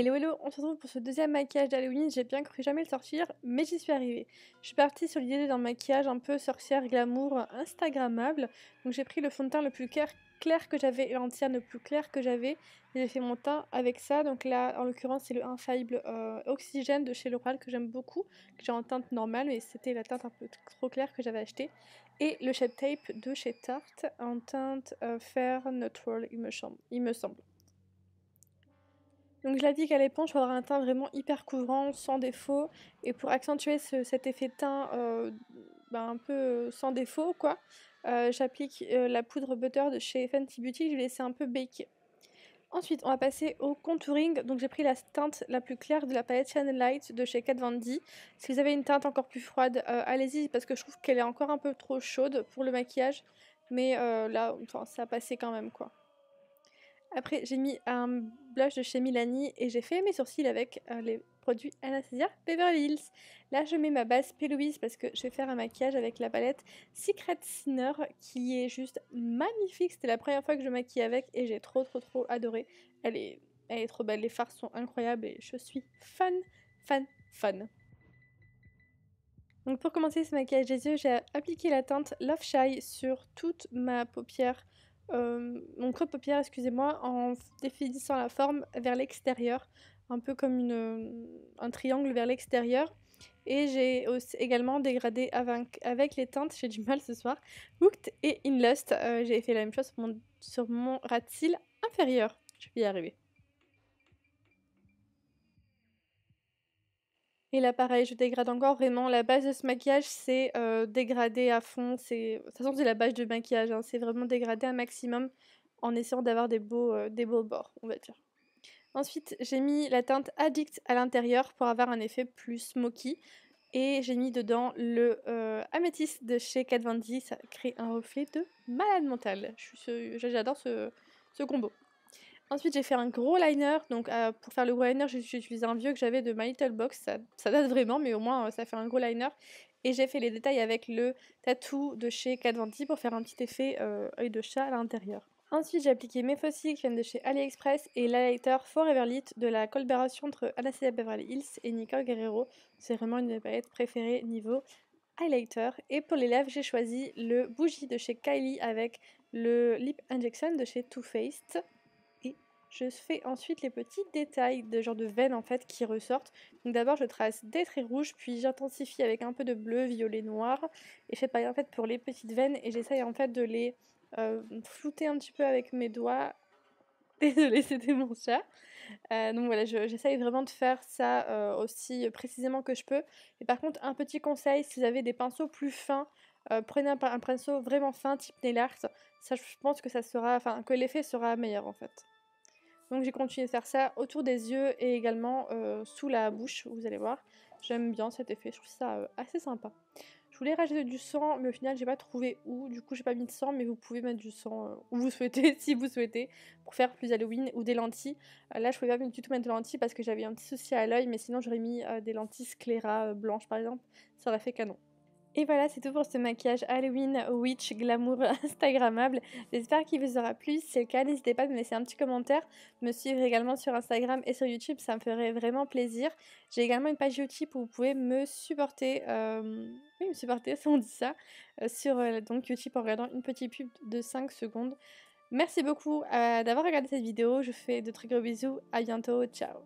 Hello hello, on se retrouve pour ce deuxième maquillage d'Halloween. J'ai bien cru jamais le sortir, mais j'y suis arrivée. Je suis partie sur l'idée d'un maquillage un peu sorcière glamour instagrammable. Donc j'ai pris le fond de teint le plus clair que j'avais et l'anti-âne le plus clair que j'avais. Et j'ai fait mon teint avec ça. Donc là, en l'occurrence, c'est le Infaillible Oxygène de chez L'Oréal que j'aime beaucoup, que j'ai en teinte normale, mais c'était la teinte un peu trop claire que j'avais acheté. Et le Shape Tape de chez Tarte en teinte Fair Neutral, il me semble. Donc je l'applique à l'éponge pour avoir un teint vraiment hyper couvrant, sans défaut. Et pour accentuer cet effet de teint un peu sans défaut, quoi, j'applique la poudre butter de chez Fenty Beauty, je vais laisser un peu baker. Ensuite, on va passer au contouring. Donc j'ai pris la teinte la plus claire de la palette Channel Light de chez Kat Von D. Si vous avez une teinte encore plus froide, allez-y, parce que je trouve qu'elle est encore un peu trop chaude pour le maquillage. Mais là, enfin, ça a passé quand même, quoi. Après, j'ai mis un blush de chez Milani et j'ai fait mes sourcils avec les produits Anastasia Beverly Hills. Là, je mets ma base P. Louise parce que je vais faire un maquillage avec la palette Secret Sinner qui est juste magnifique. C'était la première fois que je maquille avec et j'ai trop adoré. Elle est trop belle, les fards sont incroyables et je suis fan. Donc pour commencer ce maquillage des yeux, j'ai appliqué la teinte Love Shy sur toute ma paupière, mon creux de paupière, excusez-moi, en définissant la forme vers l'extérieur, un peu comme un triangle vers l'extérieur. Et j'ai également dégradé avec les teintes, j'ai du mal ce soir, Hooked et In Lust. J'ai fait la même chose sur mon ras de cils inférieur. Je vais y arriver. Et là pareil, je dégrade encore vraiment. La base de ce maquillage, c'est dégradé à fond. De toute façon, c'est la base de maquillage, hein. C'est vraiment dégradé un maximum en essayant d'avoir des beaux bords, on va dire. Ensuite, j'ai mis la teinte Addict à l'intérieur pour avoir un effet plus smoky. Et j'ai mis dedans le Amethyst de chez Kat Von D. Ça crée un reflet de malade mental. J'adore ce combo. Ensuite, j'ai fait un gros liner. Donc, pour faire le gros liner, j'ai utilisé un vieux que j'avais de My Little Box. Ça date vraiment, mais au moins, ça fait un gros liner. Et j'ai fait les détails avec le tattoo de chez Kat Von D pour faire un petit effet œil de chat à l'intérieur. Ensuite, j'ai appliqué mes fossiles qui viennent de chez AliExpress et l'highlighter Forever Lit de la collaboration entre Anastasia Beverly Hills et Nicole Guerrero. C'est vraiment une de mes palettes préférées niveau highlighter. Et pour les lèvres, j'ai choisi le Bougie de chez Kylie avec le Lip Injection de chez Too Faced. Et je fais ensuite les petits détails de genre de veines en fait qui ressortent. Donc d'abord je trace des traits rouges, puis j'intensifie avec un peu de bleu, violet, noir. Et je fais pareil en fait pour les petites veines et j'essaye en fait de les flouter un petit peu avec mes doigts. Désolée, c'était mon chat. Donc voilà, j'essaye vraiment de faire ça aussi précisément que je peux. Et par contre, un petit conseil, si vous avez des pinceaux plus fins, prenez un pinceau vraiment fin, type nail art. Ça, je pense que que l'effet sera meilleur en fait. Donc j'ai continué de faire ça autour des yeux et également sous la bouche, vous allez voir. J'aime bien cet effet, je trouve ça assez sympa. Je voulais rajouter du sang, mais au final j'ai pas trouvé où, du coup j'ai pas mis de sang, mais vous pouvez mettre du sang où vous souhaitez, si vous souhaitez, pour faire plus Halloween, ou des lentilles. Là je pouvais pas du tout mettre de lentilles parce que j'avais un petit souci à l'œil, mais sinon j'aurais mis des lentilles scléra blanches par exemple, ça aurait fait canon. Et voilà, c'est tout pour ce maquillage Halloween Witch Glamour Instagrammable. J'espère qu'il vous aura plu. Si c'est le cas, n'hésitez pas à me laisser un petit commentaire. Me suivre également sur Instagram et sur YouTube, ça me ferait vraiment plaisir. J'ai également une page YouTube où vous pouvez me supporter. Oui, me supporter, si on dit ça. Sur donc YouTube en regardant une petite pub de 5 secondes. Merci beaucoup d'avoir regardé cette vidéo. Je vous fais de très gros bisous. À bientôt. Ciao.